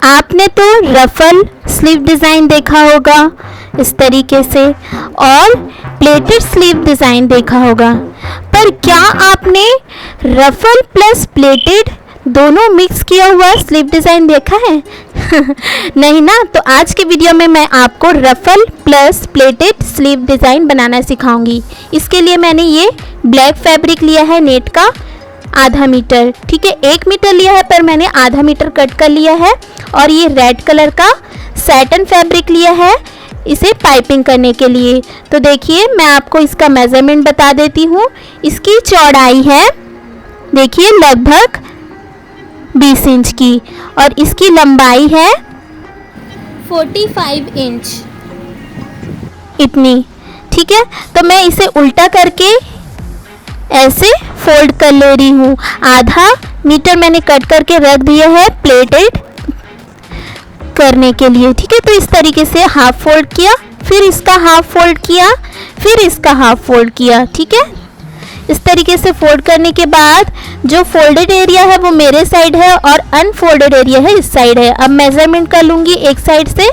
आपने तो रफल sleeve design देखा होगा इस तरीके से और प्लेटेड स्लीव डिज़ाइन देखा होगा, पर क्या आपने रफल प्लस प्लेटेड दोनों मिक्स किया हुआ स्लीव डिज़ाइन देखा है? नहीं ना। तो आज के वीडियो में मैं आपको ruffle plus pleated sleeve design बनाना सिखाऊंगी। इसके लिए मैंने ये ब्लैक फैब्रिक लिया है नेट का आधा मीटर, ठीक है। 1 मीटर लिया है पर मैंने आधा मीटर कट कर लिया है। और ये रेड कलर का सैटन फैब्रिक लिया है इसे पाइपिंग करने के लिए। तो देखिए मैं आपको इसका मेज़रमेंट बता देती हूँ। इसकी चौड़ाई है देखिए लगभग 20 इंच की और इसकी लंबाई है 45 इंच इतनी, ठीक है। तो मैं इसे उल्टा करके ऐसे फोल्ड कर ले रही हूँ। आधा मीटर मैंने कट करके रख दिया है प्लेटेड करने के लिए, ठीक है। तो इस तरीके से हाफ फोल्ड किया, फिर इसका हाफ फोल्ड किया, फिर इसका हाफ फोल्ड किया, ठीक है। इस तरीके से फोल्ड करने के बाद जो फोल्डेड एरिया है वो मेरे साइड है और अनफोल्डेड एरिया है इस साइड है। अब मेज़रमेंट कर लूँगी एक साइड से।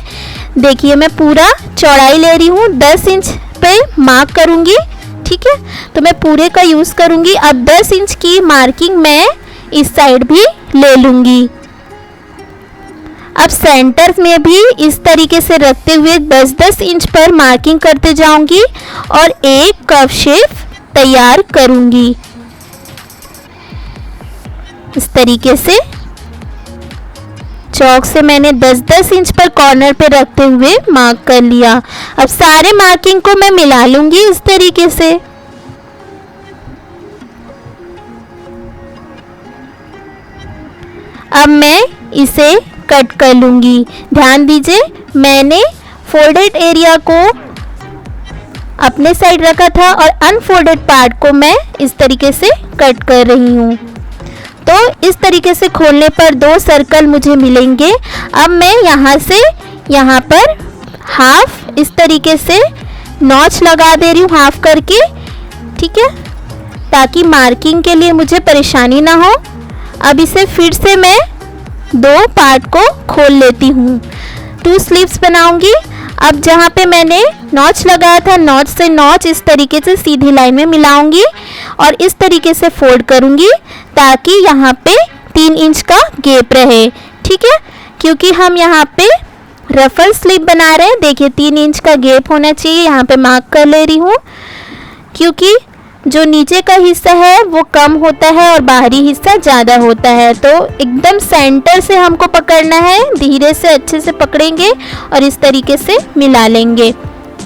देखिए मैं पूरा चौड़ाई ले रही हूँ, 10 इंच पे मार्क करूँगी, ठीक है। तो मैं पूरे का यूज़ करूँगी। अब 10 इंच की मार्किंग मैं इस साइड भी ले लूँगी। अब सेंटर में भी इस तरीके से रखते हुए 10-10 इंच पर मार्किंग करते जाऊँगी और एक कर्व शेप तैयार करूँगी इस तरीके से। चौक से मैंने 10-10 इंच पर कॉर्नर पे रखते हुए मार्क कर लिया। अब सारे मार्किंग को मैं मिला लूँगी इस तरीके से। अब मैं इसे कट कर लूँगी। ध्यान दीजिए मैंने फोल्डेड एरिया को अपने साइड रखा था और अनफोल्डेड पार्ट को मैं इस तरीके से कट कर रही हूँ। तो इस तरीके से खोलने पर 2 सर्कल मुझे मिलेंगे। अब मैं यहाँ से यहाँ पर हाफ इस तरीके से नॉच लगा दे रही हूँ हाफ करके, ठीक है, ताकि मार्किंग के लिए मुझे परेशानी ना हो। अब इसे फिर से मैं 2 पार्ट को खोल लेती हूँ, 2 स्लीव्स बनाऊंगी। अब जहाँ पे मैंने नॉच लगाया था नॉच से नॉच इस तरीके से सीधी लाइन में मिलाऊंगी और इस तरीके से फोल्ड करूंगी ताकि यहाँ पे 3 इंच का गैप रहे, ठीक है। क्योंकि हम यहाँ पे रफल स्लीव बना रहे हैं, देखिए 3 इंच का गैप होना चाहिए। यहाँ पे मार्क कर ले रही हूँ क्योंकि जो नीचे का हिस्सा है वो कम होता है और बाहरी हिस्सा ज़्यादा होता है। तो एकदम सेंटर से हमको पकड़ना है, धीरे से अच्छे से पकड़ेंगे और इस तरीके से मिला लेंगे,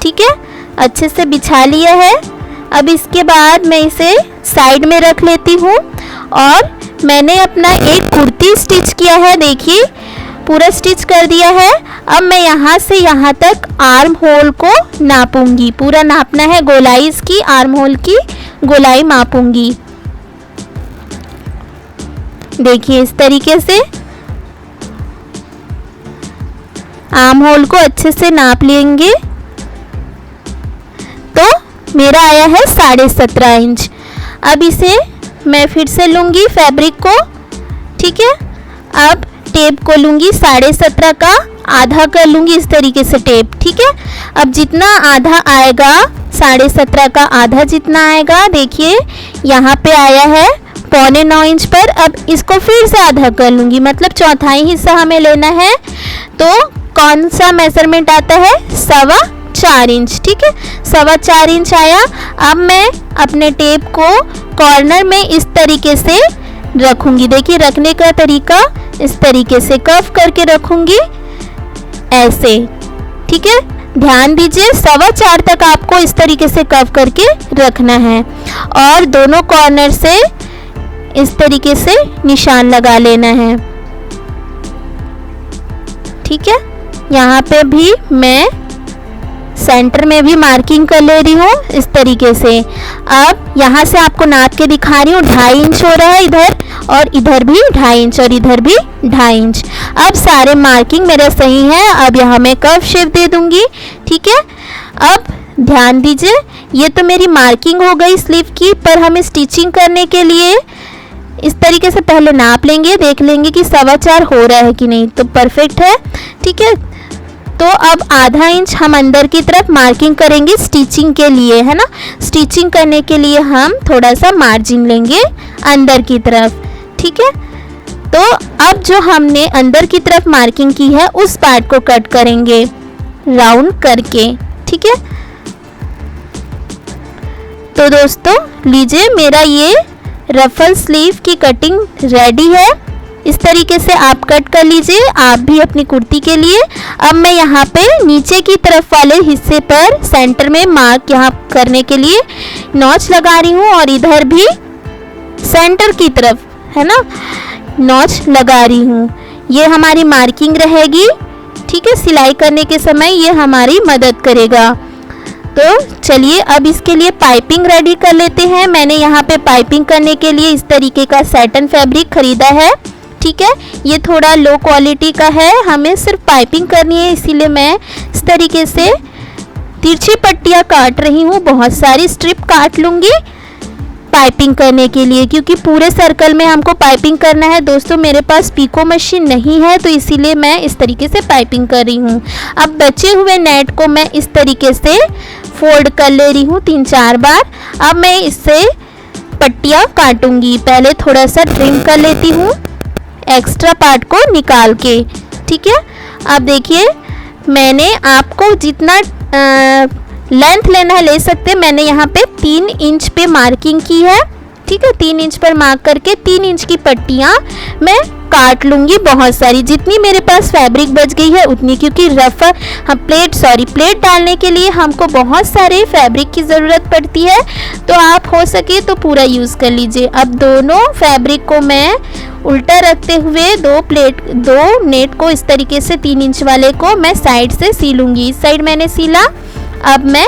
ठीक है। अच्छे से बिछा लिया है। अब इसके बाद मैं इसे साइड में रख लेती हूँ और मैंने अपना एक कुर्ती स्टिच किया है, देखिए पूरा स्टिच कर दिया है। अब मैं यहाँ से यहाँ तक आर्म होल को नापूंगी, पूरा नापना है गोलाई इसकी, आर्म होल की गोलाई मापूंगी। देखिए इस तरीके से आर्म होल को अच्छे से नाप लेंगे। तो मेरा आया है 17.5 इंच। अब इसे मैं फिर से लूँगी फैब्रिक को, ठीक है। अब टेप को लूँगी 17.5 का आधा कर लूँगी इस तरीके से टेप, ठीक है। अब जितना आधा आएगा 17.5 का आधा जितना आएगा, देखिए यहाँ पे आया है 8.25 इंच पर। अब इसको फिर से आधा कर लूँगी, मतलब चौथाई हिस्सा हमें लेना है। तो कौन सा मेजरमेंट आता है? 4.25 इंच, ठीक है, 4.25 इंच आया। अब मैं अपने टेप को कॉर्नर में इस तरीके से रखूँगी। देखिए रखने का तरीका इस तरीके से कर्व करके रखूँगी ऐसे, ठीक है। ध्यान दीजिए 4.25 तक आपको इस तरीके से कर्व करके रखना है और दोनों कॉर्नर से इस तरीके से निशान लगा लेना है, ठीक है। यहाँ पे भी मैं सेंटर में भी मार्किंग कर ले रही हूँ इस तरीके से। अब यहाँ से आपको नाप के दिखा रही हूँ, 2.5 इंच हो रहा है इधर और इधर भी 2.5 इंच और इधर भी 2.5 इंच। अब सारे मार्किंग मेरे सही हैं। अब यहाँ मैं कर्व शेप दे दूँगी, ठीक है। अब ध्यान दीजिए ये तो मेरी मार्किंग हो गई स्लीव की, पर हमें स्टिचिंग करने के लिए इस तरीके से पहले नाप लेंगे, देख लेंगे कि 4.25 हो रहा है कि नहीं, तो परफेक्ट है। ठीक है, तो अब आधा इंच हम अंदर की तरफ मार्किंग करेंगे स्टिचिंग के लिए, है ना। स्टिचिंग करने के लिए हम थोड़ा सा मार्जिन लेंगे अंदर की तरफ। ठीक है, तो अब जो हमने अंदर की तरफ मार्किंग की है उस पार्ट को कट करेंगे राउंड करके। ठीक है, तो दोस्तों लीजिए मेरा ये रफल स्लीव की कटिंग रेडी है। इस तरीके से आप कट कर लीजिए, आप भी अपनी कुर्ती के लिए। अब मैं यहाँ पे नीचे की तरफ वाले हिस्से पर सेंटर में मार्क यहाँ करने के लिए नॉच लगा रही हूँ, और इधर भी सेंटर की तरफ, है ना, नॉच लगा रही हूँ। ये हमारी मार्किंग रहेगी। ठीक है, सिलाई करने के समय ये हमारी मदद करेगा। तो चलिए अब इसके लिए पाइपिंग रेडी कर लेते हैं। मैंने यहाँ पे पाइपिंग करने के लिए इस तरीके का सैटिन फैब्रिक खरीदा है। ठीक है, ये थोड़ा लो क्वालिटी का है, हमें सिर्फ पाइपिंग करनी है, इसीलिए मैं इस तरीके से तिरछी पट्टियाँ काट रही हूँ। बहुत सारी स्ट्रिप काट लूँगी पाइपिंग करने के लिए, क्योंकि पूरे सर्कल में हमको पाइपिंग करना है। दोस्तों मेरे पास पीको मशीन नहीं है, तो इसीलिए मैं इस तरीके से पाइपिंग कर रही हूँ। अब बचे हुए नेट को मैं इस तरीके से फोल्ड कर ले रही हूँ 3-4 बार। अब मैं इससे पट्टियाँ काटूंगी। पहले थोड़ा सा ट्रिम कर लेती हूँ एक्स्ट्रा पार्ट को निकाल के। ठीक है, अब देखिए मैंने आपको जितना लेंथ लेना है ले सकते हैं। मैंने यहाँ पे 3 इंच पे मार्किंग की है। ठीक है, 3 इंच पर मार्क करके 3 इंच की पट्टियाँ मैं काट लूँगी, बहुत सारी, जितनी मेरे पास फैब्रिक बच गई है उतनी, क्योंकि प्लेट डालने के लिए हमको बहुत सारे फैब्रिक की ज़रूरत पड़ती है। तो आप हो सके तो पूरा यूज़ कर लीजिए। अब दोनों फैब्रिक को मैं उल्टा रखते हुए दो नेट को इस तरीके से 3 इंच वाले को मैं साइड से सीलूँगी। इस साइड मैंने सीला, अब मैं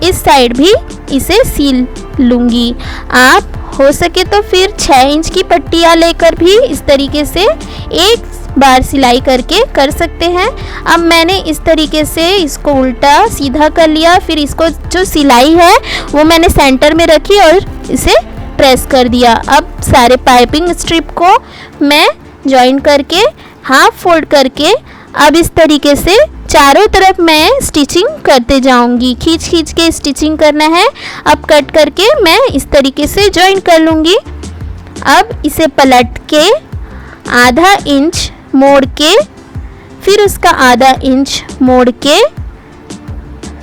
इस साइड भी इसे सील लूँगी। आप हो सके तो फिर 6 इंच की पट्टियाँ लेकर भी इस तरीके से एक बार सिलाई करके कर सकते हैं। अब मैंने इस तरीके से इसको उल्टा सीधा कर लिया, फिर इसको जो सिलाई है वो मैंने सेंटर में रखी और इसे प्रेस कर दिया। अब सारे पाइपिंग स्ट्रिप को मैं जॉइन करके हाफ फोल्ड करके अब इस तरीके से चारों तरफ मैं स्टिचिंग करते जाऊंगी। खींच के स्टिचिंग करना है। अब कट करके मैं इस तरीके से जॉइन कर लूँगी। अब इसे पलट के आधा इंच मोड़ के फिर उसका आधा इंच मोड़ के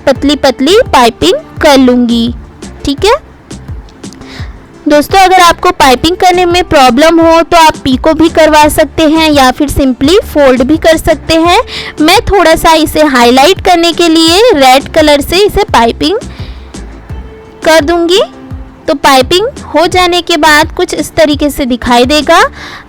पतली पाइपिंग कर लूँगी। ठीक है दोस्तों, अगर आपको पाइपिंग करने में प्रॉब्लम हो तो आप पीको भी करवा सकते हैं या फिर सिंपली फोल्ड भी कर सकते हैं। मैं थोड़ा सा इसे हाईलाइट करने के लिए रेड कलर से इसे पाइपिंग कर दूंगी। तो पाइपिंग हो जाने के बाद कुछ इस तरीके से दिखाई देगा।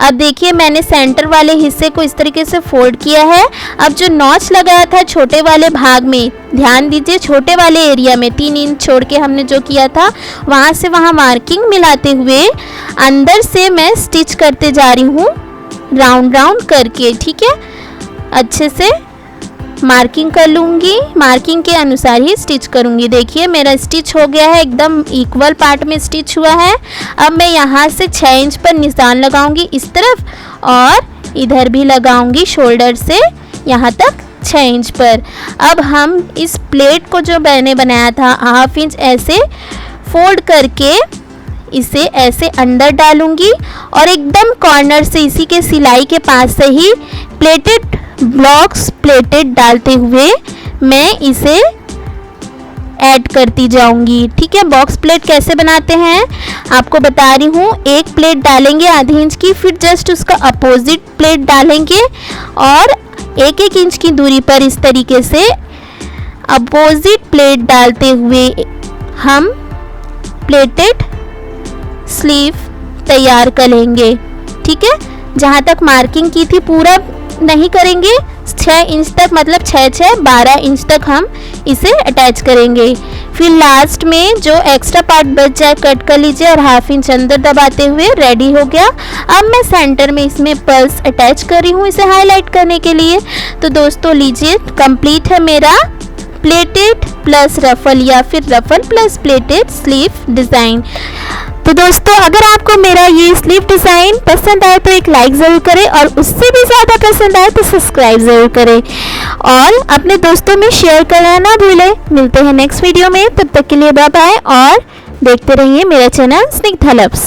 अब देखिए मैंने सेंटर वाले हिस्से को इस तरीके से फोल्ड किया है। अब जो नॉच लगाया था छोटे वाले भाग में, ध्यान दीजिए छोटे वाले एरिया में 3 इंच छोड़ के हमने जो किया था वहाँ से वहाँ मार्किंग मिलाते हुए अंदर से मैं स्टिच करते जा रही हूँ राउंड करके। ठीक है, अच्छे से मार्किंग कर लूँगी, मार्किंग के अनुसार ही स्टिच करूँगी। देखिए मेरा स्टिच हो गया है, एकदम इक्वल पार्ट में स्टिच हुआ है। अब मैं यहाँ से 6 इंच पर निशान लगाऊंगी इस तरफ और इधर भी लगाऊंगी शोल्डर से यहाँ तक 6 इंच पर। अब हम इस प्लेट को जो मैंने बनाया था हाफ इंच ऐसे फोल्ड करके इसे ऐसे अंदर डालूंगी और एकदम कॉर्नर से इसी के सिलाई के पास से ही ब्लॉक्स प्लेटेड डालते हुए मैं इसे ऐड करती जाऊंगी। ठीक है, बॉक्स प्लेट कैसे बनाते हैं आपको बता रही हूँ। एक प्लेट डालेंगे आधी इंच की, फिर जस्ट उसका अपोजिट प्लेट डालेंगे और 1-1 इंच की दूरी पर इस तरीके से अपोजिट प्लेट डालते हुए हम प्लेटेड स्लीव तैयार कर लेंगे। ठीक है, जहाँ तक मार्किंग की थी पूरा नहीं करेंगे, 6 इंच तक मतलब 12 इंच तक हम इसे अटैच करेंगे। फिर लास्ट में जो एक्स्ट्रा पार्ट बच जाए कट कर लीजिए और हाफ इंच अंदर दबाते हुए रेडी हो गया। अब मैं सेंटर में इसमें पर्ल्स अटैच कर रही हूँ इसे हाईलाइट करने के लिए। तो दोस्तों लीजिए कंप्लीट है मेरा प्लेटेड प्लस रफल या फिर ruffle plus pleated sleeve design. तो तो दोस्तों अगर आपको मेरा ये स्लीव डिज़ाइन पसंद आए तो एक लाइक ज़रूर करें और उससे भी ज़्यादा पसंद आए तो सब्सक्राइब ज़रूर करें और अपने दोस्तों में शेयर करना ना भूलें। मिलते हैं नेक्स्ट वीडियो में, तब तक के लिए बाय बाय और देखते रहिए मेरा चैनल स्निग्धा लव्स।